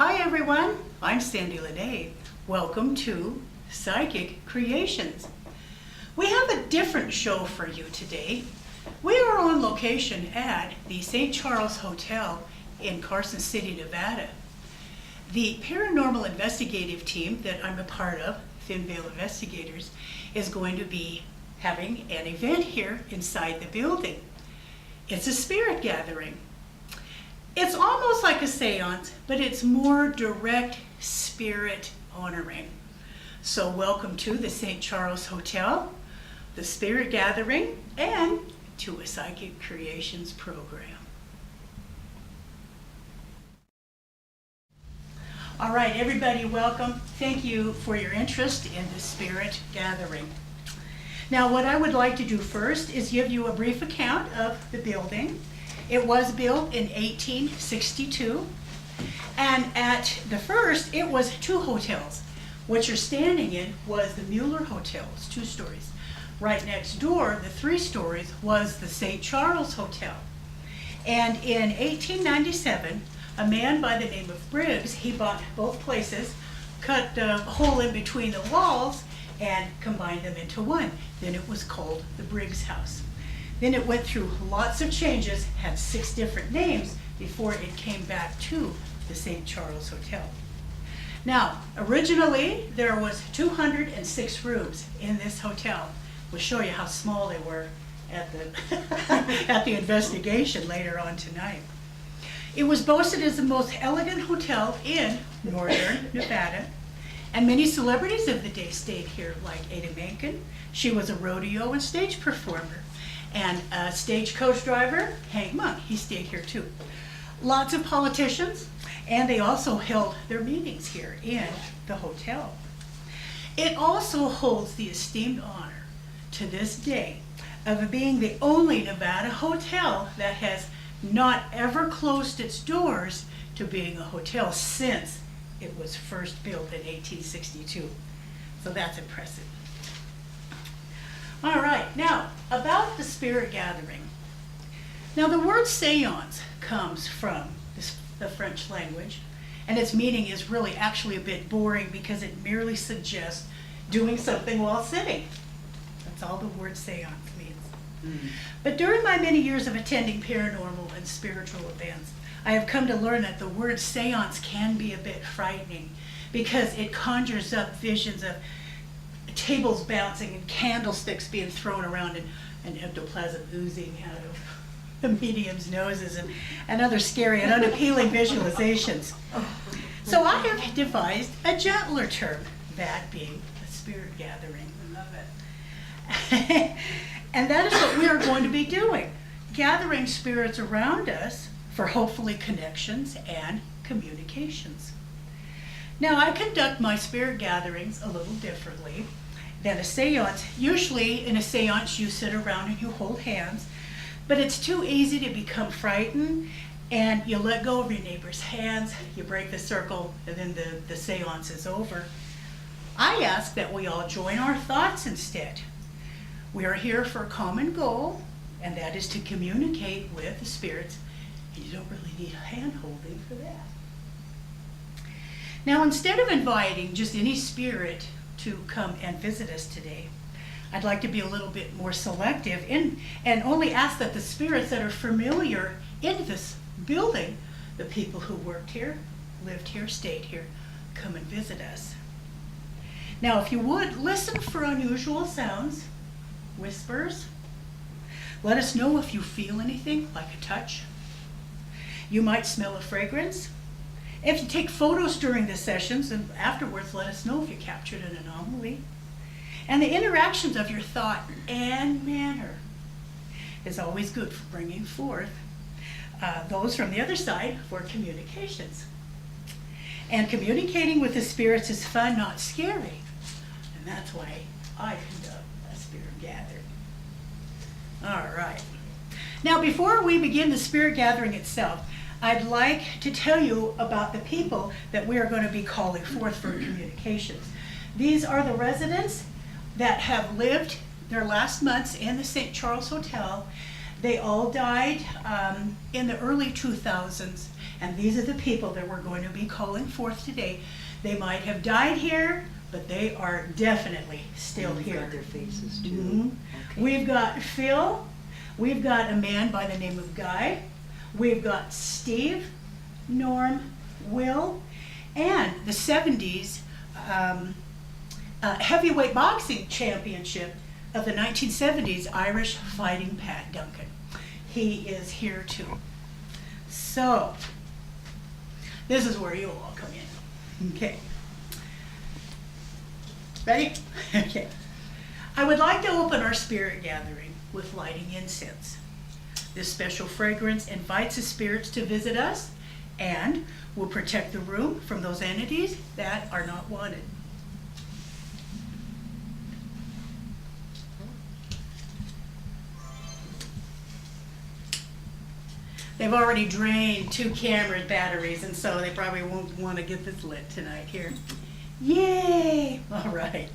Hi everyone, I'm Sandie La Nae. Welcome to Psychic Creations. We have a different show for you today. We are on location at the St. Charles Hotel in Carson City, Nevada. The Paranormal Investigative team that I'm a part of, Thin Veil Investigators, is going to be having an event here inside the building. It's a spirit gathering. It's almost like a seance, but it's more direct spirit honoring. So welcome to the St. Charles Hotel, the Spirit Gathering, and to a Psychic Creations program. All right, everybody, welcome. Thank you for your interest in the Spirit Gathering. Now, what I would like to do first is give you a brief account of the building. It was built in 1862, and at the first, it was two hotels. What you're standing in was the Mueller Hotel, it's 2 stories. Right next door, the 3 stories, was the St. Charles Hotel. And in 1897, a man by the name of Briggs, he bought both places, cut a hole in between the walls, and combined them into one. Then it was called the Briggs House. Then it went through lots of changes, had 6 different names before it came back to the St. Charles Hotel. Now, originally there was 206 rooms in this hotel. We'll show you how small they were at the, at the investigation later on tonight. It was boasted as the most elegant hotel in northern Nevada, and many celebrities of the day stayed here, like Ada Menken. She was a rodeo and stage performer. And a stagecoach driver, Hank Monk, he stayed here too. Lots of politicians, and they also held their meetings here in the hotel. It also holds the esteemed honor to this day of being the only Nevada hotel that has not ever closed its doors to being a hotel since it was first built in 1862. So that's impressive. All right, now about the spirit gathering. Now the word seance comes from the French language, and its meaning is really actually a bit boring because it merely suggests doing something while sitting. That's all the word seance means. Mm-hmm. But during my many years of attending paranormal and spiritual events, I have come to learn that the word seance can be a bit frightening because it conjures up visions of tables bouncing and candlesticks being thrown around and ectoplasm oozing out of the medium's noses and other scary and unappealing visualizations. So I have devised a gentler term, that being a spirit gathering. I love it. And that is what we are going to be doing, gathering spirits around us for hopefully connections and communications. Now, I conduct my spirit gatherings a little differently than a seance. Usually in a seance you sit around and you hold hands, but it's too easy to become frightened and you let go of your neighbor's hands, you break the circle, and then the seance is over. I ask that we all join our thoughts instead. We are here for a common goal, and that is to communicate with the spirits, and you don't really need hand-holding for that. Now, instead of inviting just any spirit to come and visit us today, I'd like to be a little bit more selective and only ask that the spirits that are familiar in this building, the people who worked here, lived here, stayed here, come and visit us. Now, if you would, listen for unusual sounds, whispers. Let us know if you feel anything, like a touch. You might smell a fragrance. If you take photos during the sessions and afterwards, let us know if you captured an anomaly. And the interactions of your thought and manner is always good for bringing forth those from the other side for communications. And communicating with the spirits is fun, not scary. And that's why I conduct a spirit gathering. All right. Now, before we begin the spirit gathering itself, I'd like to tell you about the people that we are going to be calling forth for communications. These are the residents that have lived their last months in the St. Charles Hotel. They all died in the early 2000s, And these are the people that we're going to be calling forth today. They might have died here, but they are definitely still here. Got their faces too. Mhm. Okay. We've got Phil, we've got a man by the name of Guy, we've got Steve, Norm, Will, and the 70s heavyweight boxing championship of the 1970s Irish Fighting Pat Duncan. He is here too. So, this is where you'll all come in. Okay. Ready? Okay. I would like to open our spirit gathering with lighting incense. This special fragrance invites the spirits to visit us and will protect the room from those entities that are not wanted. They've already drained 2 camera batteries, and so they probably won't want to get this lit tonight here. Yay! All right.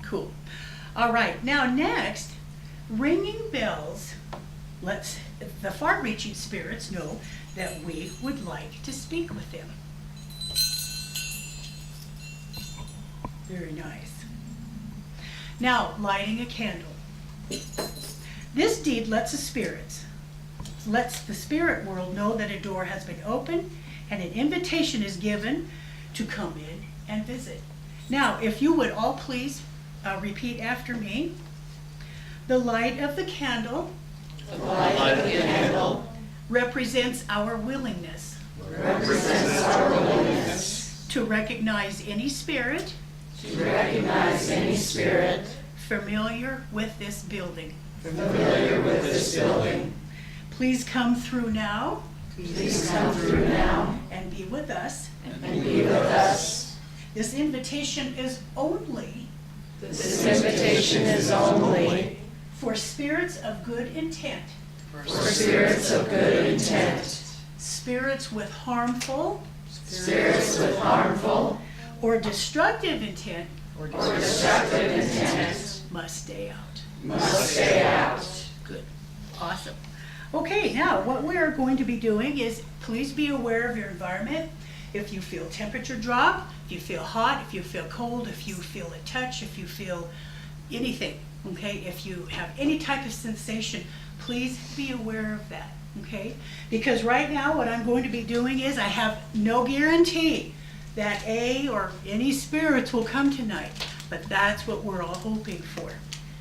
Cool. All right, now next, ringing bells lets the far-reaching spirits know that we would like to speak with them. Very nice. Now, lighting a candle. This deed lets the spirit world know that a door has been opened and an invitation is given to come in and visit. Now, if you would all please repeat after me. The light of the candle, represents our willingness, to recognize any spirit, familiar with this building. Please come through now. And be with us. This invitation is only for spirits of good intent. Spirits with harmful or destructive intent must stay out. Good. Awesome. Okay, now what we are going to be doing is please be aware of your environment. If you feel temperature drop, if you feel hot, if you feel cold, if you feel a touch, if you feel anything, okay? If you have any type of sensation, please be aware of that, okay? Because right now what I'm going to be doing is I have no guarantee that or any spirits will come tonight, but that's what we're all hoping for.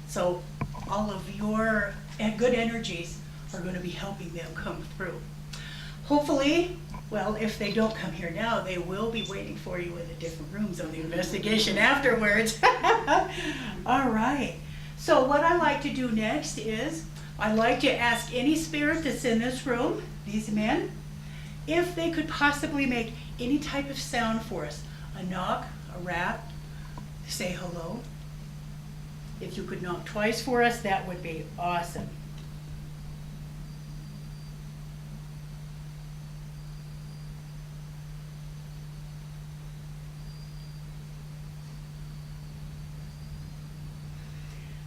So all of your good energies are going to be helping them come through. Hopefully, well, if they don't come here now, they will be waiting for you in the different rooms on the investigation afterwards. All right. So what I like to do next is I like to ask any spirit that's in this room, these men, if they could possibly make any type of sound for us. A knock, a rap, say hello. If you could knock twice for us, that would be awesome.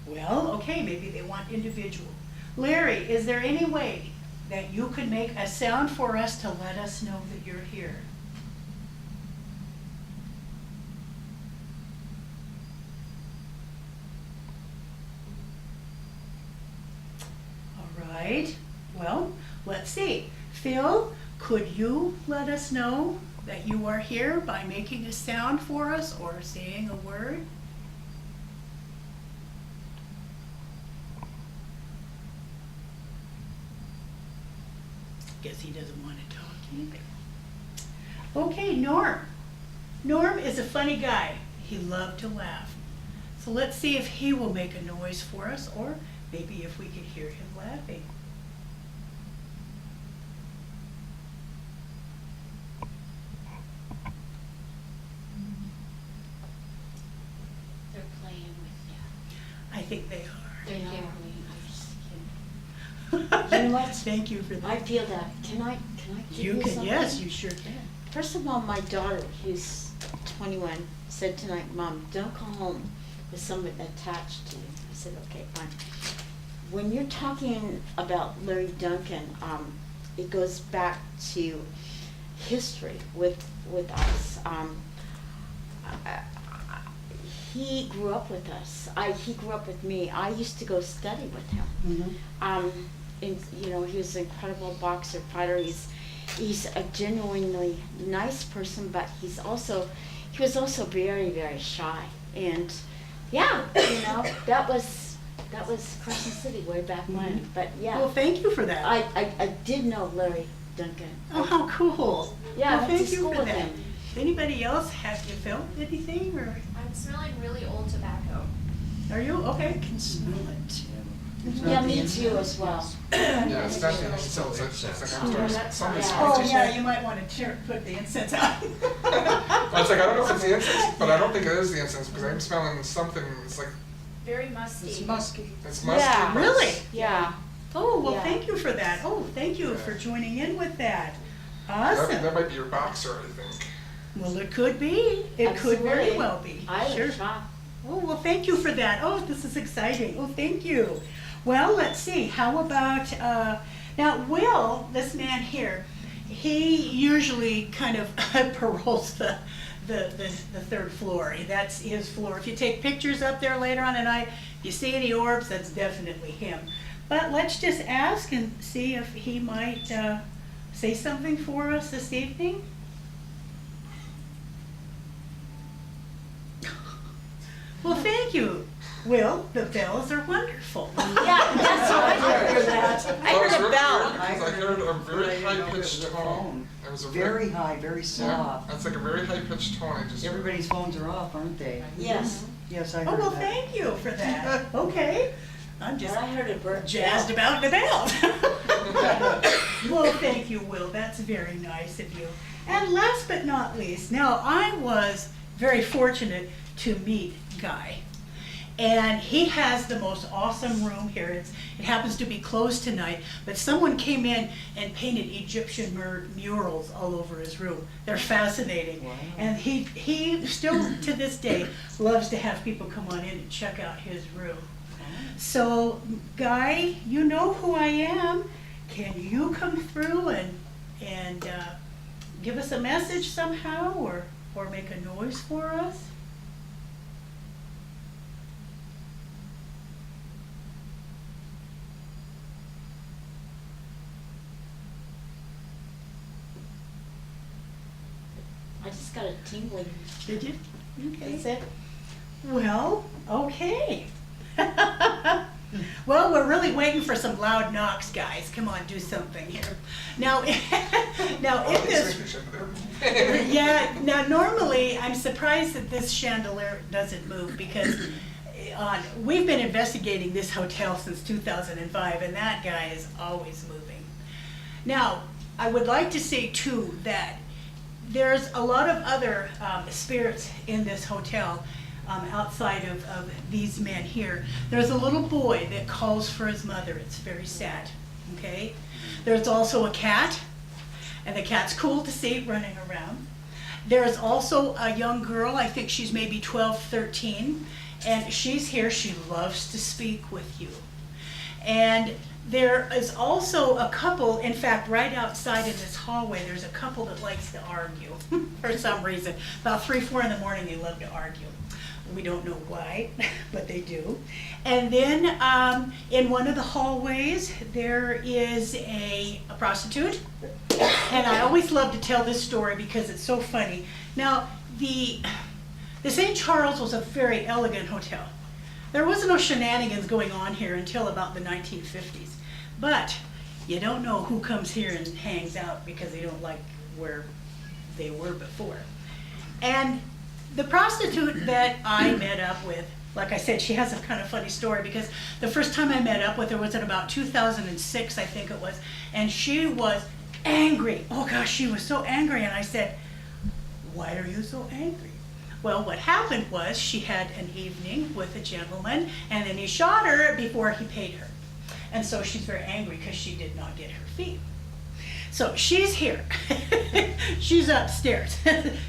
Well, okay, maybe they want individual. Larry, is there any way that you could make a sound for us to let us know that you're here? All right, well, let's see. Phil, could you let us know that you are here by making a sound for us or saying a word? Guess he doesn't want to talk either. Okay, Norm. Norm is a funny guy. He loved to laugh. So let's see if he will make a noise for us, or maybe if we could hear him laughing. They're playing with you. I think they are. They're giggling. You know what? Thank you for that. I feel that. Can I give You you can, something? yes, you sure can. First of all, my daughter, who's 21, said tonight, Mom, don't go home with somebody attached to you. I said, okay, fine. When you're talking about Larry Duncan, it goes back to history with us. He grew up with us. He grew up with me. I used to go study with him. And you know, he was an incredible boxer, fighter. He's a genuinely nice person, but he was also very, very shy. And yeah, you know, that was Carson City way back when. But yeah, Well, thank you for that. I did know Larry Duncan. Oh, how cool. Yeah, I Well, went to thank you school for with that. him. Anybody else, have you felt anything, or I'm smelling really old tobacco. are you? Okay, I can smell it too. Yeah, me too as well. Yeah, it's definitely, it smells like, it's like something's Yeah. Oh, spicy. yeah, you might want to put the incense out. I was like, I don't know if it's the incense, but I don't think it is the incense, because I'm smelling something, it's like, Very musty. It's musky. it's musky. Yeah. but it's- Really? Yeah. Oh, well, Yeah. thank you for that. Oh, thank you for joining in with that. That Awesome. might be your boxer, I think. Well, it could be. It could very Absolutely. well be. I Sure. was shocked. Oh, well, thank you for that. Oh, this is exciting. Oh, thank you. Well, let's see. How about, now, Will, this man here, he usually kind of paroles the third floor. That's his floor. If you take pictures up there later on tonight, if you see any orbs, that's definitely him. But let's just ask and see if he might say something for us this evening. Well, thank you, Will. The bells are wonderful. Yeah, that's what I heard. I Well, it was heard a really bell. weird, because I heard a very Right high up pitched with the tone. phone. It was a Very high, very Yeah, soft. it's like a very high pitched tone, I just. Everybody's phones are off, aren't they? Yes. Yes, I Oh, heard well, that. thank you for that. Okay. I'm But just I heard a bird. jazzed about the bells. Well, thank you, Will. That's very nice of you. And last but not least, now I was very fortunate to meet Guy. And he has the most awesome room here. It happens to be closed tonight, but someone came in and painted Egyptian murals all over his room. They're fascinating. Wow. And he still, to this day, loves to have people come on in and check out his room. So, Guy, you know who I am. Can you come through and give us a message somehow, or make a noise for us? I just got a tingling. Did you? Okay. That's it. Well, okay. Well, we're really waiting for some loud knocks, guys. Come on, do something here. Now, now in this, yeah, now normally, I'm surprised that this chandelier doesn't move because we've been investigating this hotel since 2005, and that guy is always moving. Now, I would like to say too that there's a lot of other spirits in this hotel outside of these men here. There's a little boy that calls for his mother. It's very sad, okay? There's also a cat, and the cat's cool to see running around. There's also a young girl, I think she's maybe 12, 13, and she's here. She loves to speak with you. And there is also a couple, in fact, right outside in this hallway, there's a couple that likes to argue for some reason. About 3, 4 in the morning, they love to argue. We don't know why, but they do. And then in one of the hallways, there is a prostitute. And I always love to tell this story because it's so funny. Now, the St. Charles was a very elegant hotel. There wasn't no shenanigans going on here until about the 1950s. But you don't know who comes here and hangs out because they don't like where they were before. And the prostitute that I met up with, like I said, she has a kind of funny story because the first time I met up with her was in about 2006, I think it was, and she was angry. Oh gosh, she was so angry, and I said, "Why are you so angry?" Well, what happened was she had an evening with a gentleman, and then he shot her before he paid her. And so she's very angry because she did not get her fee. So she's here. She's upstairs.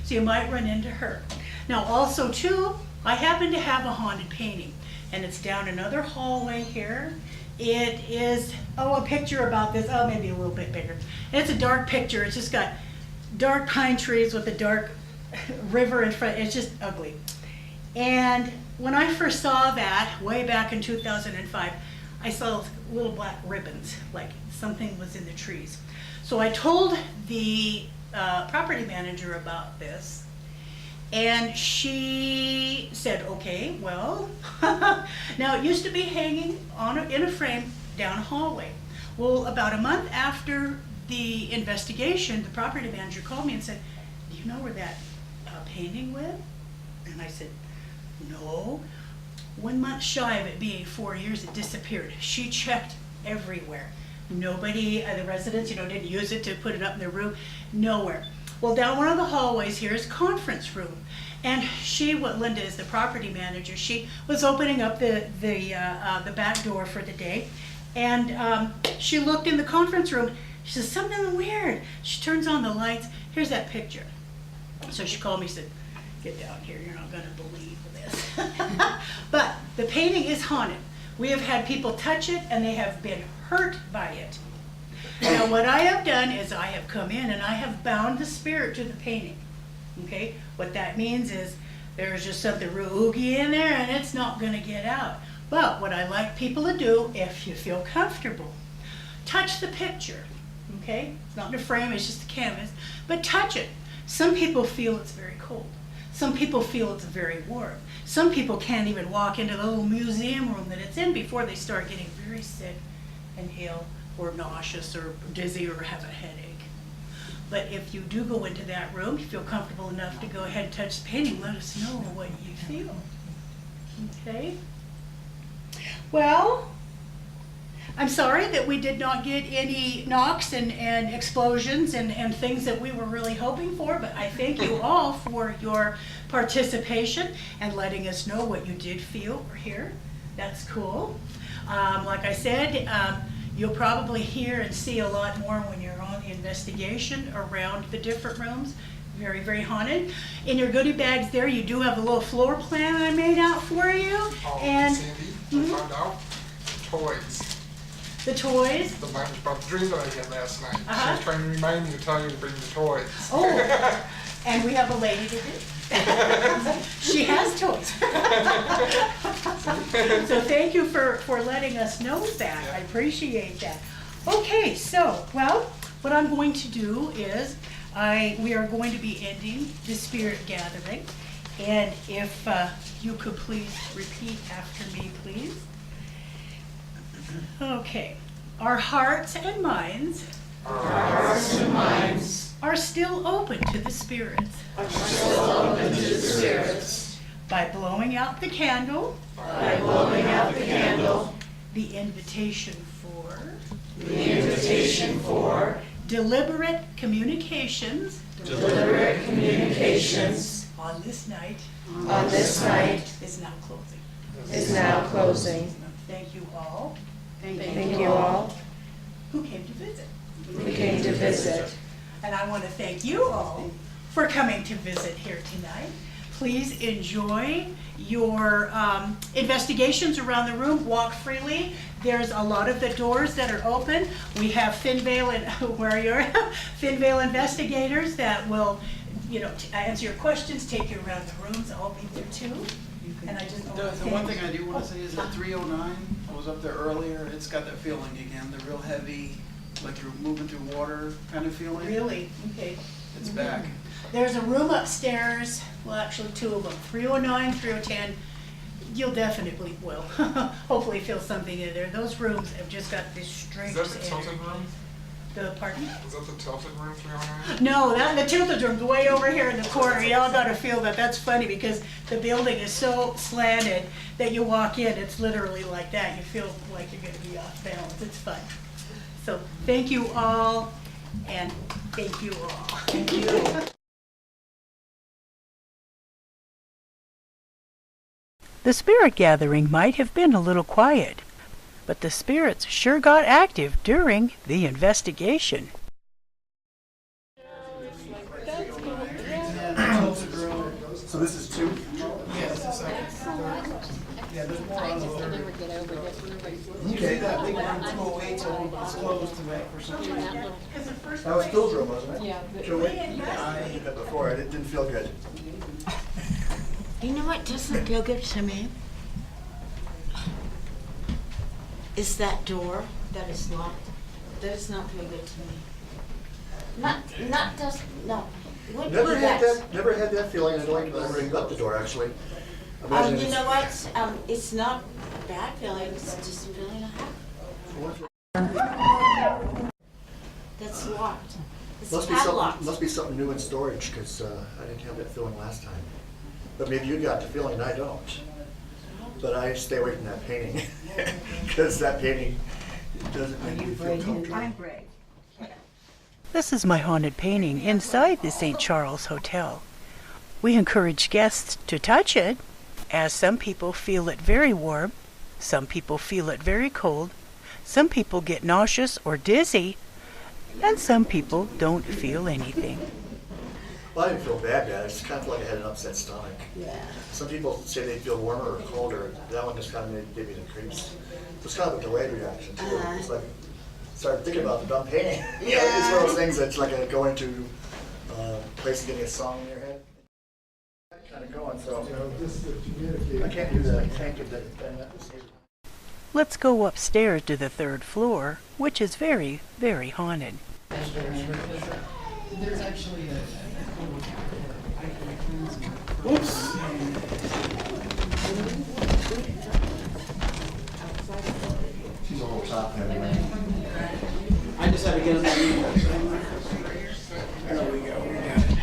So you might run into her. Now also too, I happen to have a haunted painting, and it's down another hallway here, It is, a picture about this, maybe a little bit bigger. And it's a dark picture. It's just got dark pine trees with a dark river in front. It's just ugly. And when I first saw that, way back in 2005, I saw little black ribbons, like something was in the trees. So I told the property manager about this, and she said, okay, well, now it used to be hanging in a frame down a hallway. Well, about a month after the investigation, the property manager called me and said, do you know where that painting went? And I said, no. 1 month shy of it being 4 years, it disappeared. She checked everywhere. Nobody, the residents, didn't use it to put it up in their room. Nowhere. Well, down one of the hallways here is conference room. And Linda is the property manager, she was opening up the back door for the day. And she looked in the conference room. She says, something weird. She turns on the lights. Here's that picture. So she called me and said, get down here, you're not going to believe this. But the painting is haunted. We have had people touch it and they have been hurt by it. Now what I have done is I have come in and I have bound the spirit to the painting. Okay? What that means is there's just something real oogie in there and it's not going to get out. But what I like people to do, if you feel comfortable, touch the picture. Okay? It's not in a frame, it's just a canvas. But touch it. Some people feel it's very cold. Some people feel it's very warm. Some people can't even walk into the little museum room that it's in before they start getting very sick and ill or nauseous or dizzy or have a headache. But if you do go into that room, you feel comfortable enough to go ahead and touch the painting, let us know what you feel. Okay? Well, I'm sorry that we did not get any knocks and explosions and things that we were really hoping for, but I thank you all for your participation and letting us know what you did feel or hear. That's cool. Like I said, you'll probably hear and see a lot more when you're on the investigation around the different rooms. Very, very haunted. In your goodie bags there, you do have a little floor plan I made out for you. Oh, And Sandy, I found out toys. the toys. About the dream that I had last night. She Uh-huh. was trying to remind me to tell you to bring the toys. Oh, and we have a lady to do. She has toys. So thank you for letting us know that. I appreciate that. Okay, so, well, what I'm going to do is we are going to be ending the spirit gathering. And if you could please repeat after me, please. Okay. Our hearts and minds are still open to the spirits. By blowing out the candle. The invitation for. Deliberate communications. On this night. Is now closing. Thank you all. Thank you all Who came to visit. who came to visit. And I want to thank you all for coming to visit here tonight. Please enjoy your investigations around the room. Walk freely. There's a lot of the doors that are open. We have Finvale and Finvale investigators that will, answer your questions, take you around the rooms. I'll be there too. And I just The one thing I do want to say is that 309, I was up there earlier, it's got that feeling again, the real heavy, like you're moving through water kind of feeling. Really? Okay. It's back. There's a room upstairs, well, actually two of them, 309, 310. You'll definitely, hopefully feel something in there. Those rooms have just got this strange Is that the tilted room? Pardon? Is that the tilted room 309? No, the tilted room's way over here in the corner. Y'all gotta feel that. That's funny because the building is so slanted that you walk in, it's literally like that. You feel like you're gonna be off balance. It's fun. So thank you all, and thank you all. Thank you. The spirit gathering might have been a little quiet, but the spirits sure got active during the investigation. So this is two? Excellent. Yeah, there's more on the I'll third. never get over this whenever You see that big room 208, so it's closed tonight for some reason. That was Phil's room, wasn't it? Yeah, but- Joey? I did that before, it didn't feel good. You know what doesn't feel good to me? Is that door that is locked. That does not feel good to me. No. What Never do had that? never had that feeling, I don't even remember you got the door, actually. Imagine You it's- know what? It's not a bad feeling, it's just a feeling I have. That's locked. It's padlocked. Must be something new in storage, because I didn't have that feeling last time. But maybe you got the feeling and I don't. But I stay away from that painting, because that painting doesn't make me feel comfortable. I'm brave. This is my haunted painting inside the St. Charles Hotel. We encourage guests to touch it, as some people feel it very warm, some people feel it very cold, some people get nauseous or dizzy, and some people don't feel anything. Well, I didn't feel bad. It's kind of like I had an upset stomach. Yeah. Some people say they feel warmer or colder. That one just kind of gave me the creeps. It was kind of a delayed reaction too. It's like, started thinking about the dumb painting. You know, it's one of those things that's like going to a place and getting a song in your head. Kind of going, so I can't do that. I can't get that. Let's go upstairs to the 3rd floor, which is very, very haunted. There's actually a She's on top there. I just had to get it. There we go, we got it.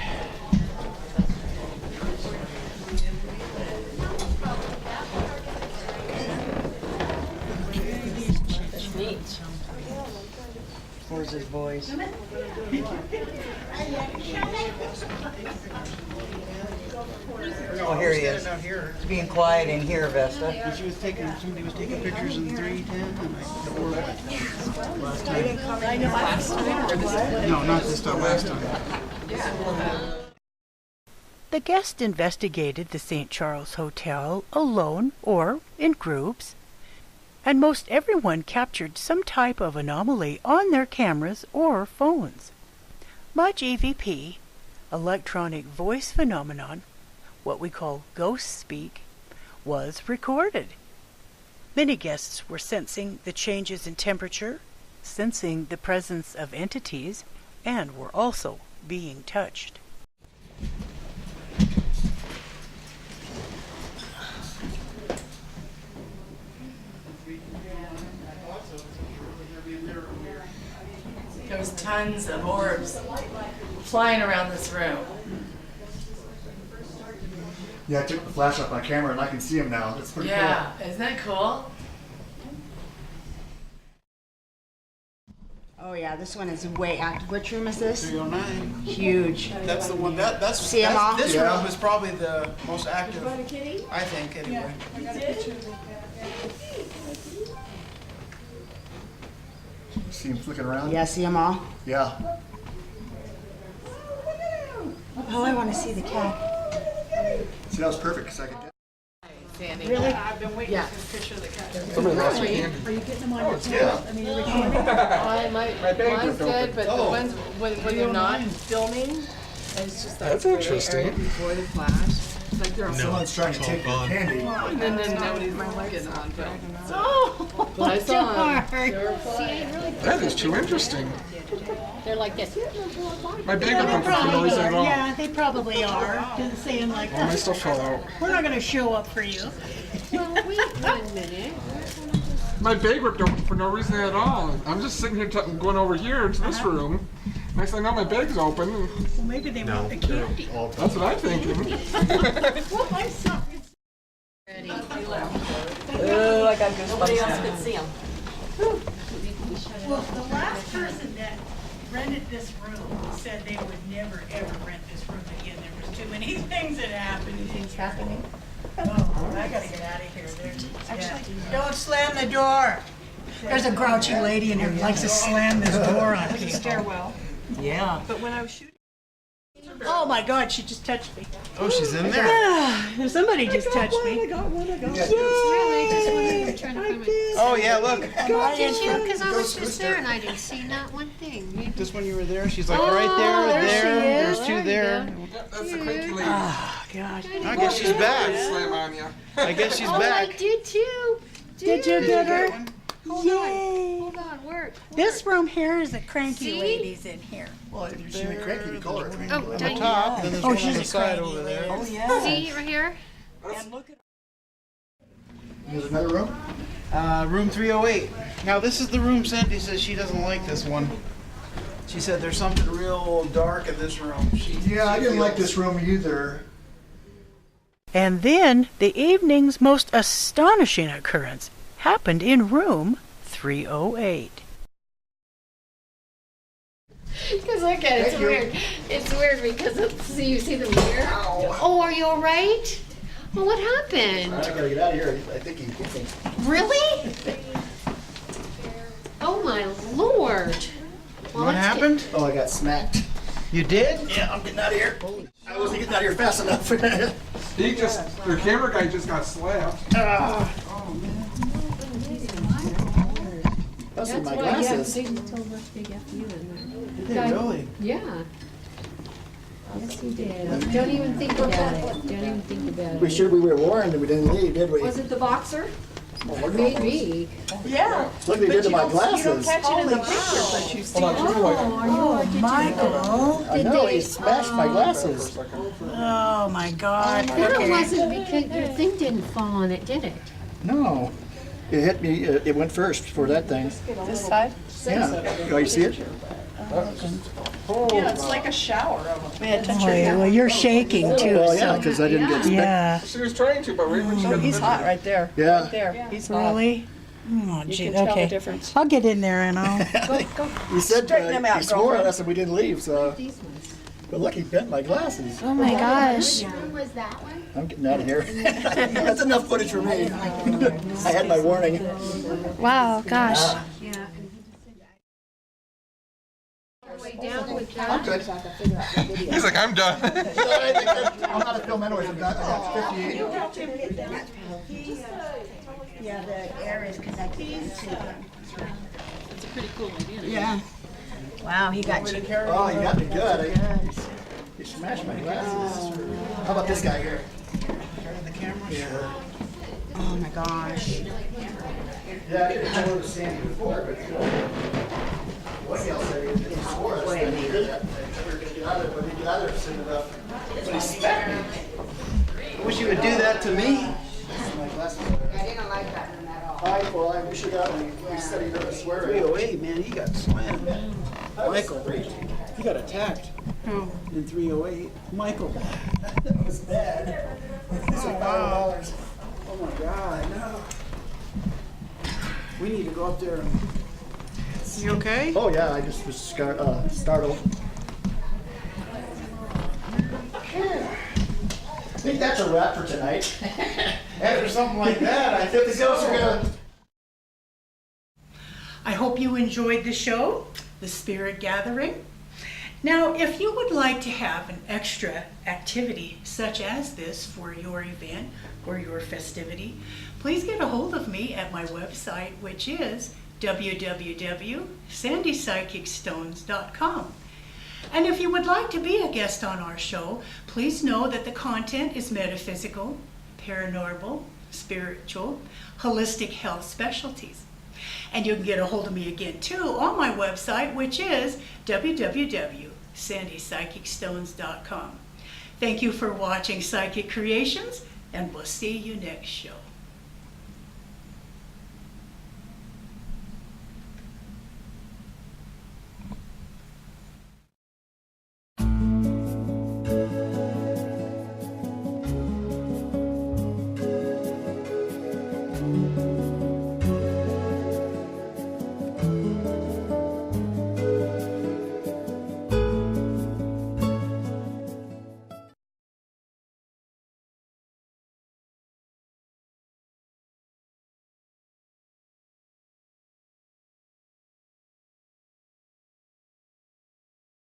That's neat. Where's his voice? Oh, here he is. Out here. He's being quiet in here, Vesta. And somebody was taking pictures in 310 and the door went. Last time. No, not this time, last time. The guest investigated the St. Charles Hotel alone or in groups, and most everyone captured some type of anomaly on their cameras or phones. Much EVP, electronic voice phenomenon, what we call ghost speak, was recorded. Many guests were sensing the changes in temperature, sensing the presence of entities, and were also being touched. There was tons of orbs flying around this room. Yeah, I took the flash off my camera and I can see him now. It's pretty cool. Yeah, isn't that cool? Oh yeah, this one is way active. Which room is this? 309. Huge. That's the one, that's, See 'em all? this Yeah. room is probably the most active, I think, anyway. See him flicking around? Yeah, see them all? Yeah. Oh, I want to see the cat. See, that was perfect because I could get. Sandy. Really? I've been waiting for this picture of the cat. Somebody lost their candy. Are you getting them on your Yeah. I mean, recording? Mine's good, but the Oh. ones when they're not filming, it's just that That's gray interesting. area before the flash. It's like they're all Someone's trying to take your candy. and then nobody's getting on film. Oh, But I saw them. They darn. were flying. That is too interesting. They're like this. My bag would come for no reason at all. Yeah, they probably are. Just saying like, All my stuff fell out. we're not gonna show up for you. Well, wait 1 minute. My bag ripped open for no reason at all. I'm just sitting here going over here to this room. Next thing I know, my bag's open. Well, maybe they want the candy. That's what I'm thinking. Well, I saw Oh, I got goosebumps. Nobody else could see them. Well, the last person that rented this room said they would never ever rent this room again. There was too many things that happened. Things happening? Oh, I gotta get out of here. Don't slam the door. There's a grouchy lady in here who likes to slam this door on people. Yeah. But when I was shooting. Oh my God, she just touched me. Oh, she's in there. Somebody just touched me. Really? Just wondering, I'm trying to find my... Oh, yeah, look. Did you? Because I was just there and I didn't see not one thing. Just when you were there, she's like Oh, right there, there she there. is. There's two There you there. go. Yep, that's the cranky lady. God. I guess she's back. Slam on ya. I guess she's Oh, I back. did too. Did you get her? Hold on, work. This room here is the cranky See? ladies in here. Well, if you see me cranky, you call her cranky. Oh, On the tiny. top, then there's Oh, one on she's the a side cranky over there. lady. See, right here? There's another room? Room 308. Now, this is the room Sandy says she doesn't like this one. She said there's something real dark in this room. Yeah, I didn't like this room either. And then the evening's most astonishing occurrence happened in room 308. Because look at it, it's weird. It's weird because see, you see the mirror. Oh, are you all right? Oh, what happened? I gotta get out of here. I think he hit me. Really? Oh my lord! Well, What let's happened? Oh, I got smacked. You did? Yeah, I'm getting out of here. I wasn't getting out of here fast enough. Your camera guy just got slapped. That's in my glasses. Did they really? Yeah. Yes, you did. Don't even think about it. Don't even think about it. We sure we were warned and we didn't leave, did we? Was it the boxer? Oh, look at all those. Maybe. Yeah. Look what they did to my glasses. Catch it in the picture, but you see. Hold on, turn the light on. Oh, Michael. I know, he smashed my glasses. Oh, my God. Then it Okay. wasn't because your thing didn't fall on it, did it? No. It hit me, it went first for that thing. This side? Yeah. Oh, you see it? Yeah, it's like a shower of them. Boy, well, you're shaking too. Well, yeah, So. because I didn't get smacked. Yeah. She was trying to, but right when she got the He's picture- hot right there. Yeah. Right there. He's hot. Really? Oh, You gee. can tell the Okay. difference. I'll get in there and I'll. He said, Straighten them out, he swore at girlfriend. us and we didn't leave, so. But look, he bent my glasses. Oh my gosh. When was that one? I'm getting out of here. That's enough footage for me. I had my warning. Wow, gosh. Way down with I'm that. good. He's like, I'm done. I'm not a film anyways. I got 58. Yeah, the air is connected. It's a pretty cool idea. Yeah. Wow, he got you. Oh, you got me good. You smashed my glasses. How about this guy here? The camera? Yeah. Oh my gosh. Yeah, I didn't know it was Sandy before, but what else said he swore us that he did that thing. We were gonna get out of it, but he didn't get out of it soon enough. But he smacked me. I wish you would do that to me. My glasses. I didn't like that at all. Well, we should have, we said he heard us swear. 308, man, he got slammed. Michael, he got attacked in 308. Michael. That was bad. It's like $5. Oh my God, no. We need to go up there and... You okay? Oh yeah, I just was startled. I think that's a wrap for tonight. After something like that, I think The ghosts are gonna. I hope you enjoyed the show, The Spirit Gathering. Now, if you would like to have an extra activity such as this for your event or your festivity, please get a hold of me at my website, which is www.sandypsychicstones.com. And if you would like to be a guest on our show, please know that the content is metaphysical, paranormal, spiritual, holistic health specialties. And you can get a hold of me again too on my website, which is www.sandypsychicstones.com. Thank you for watching Psychic Creations, and we'll see you next show.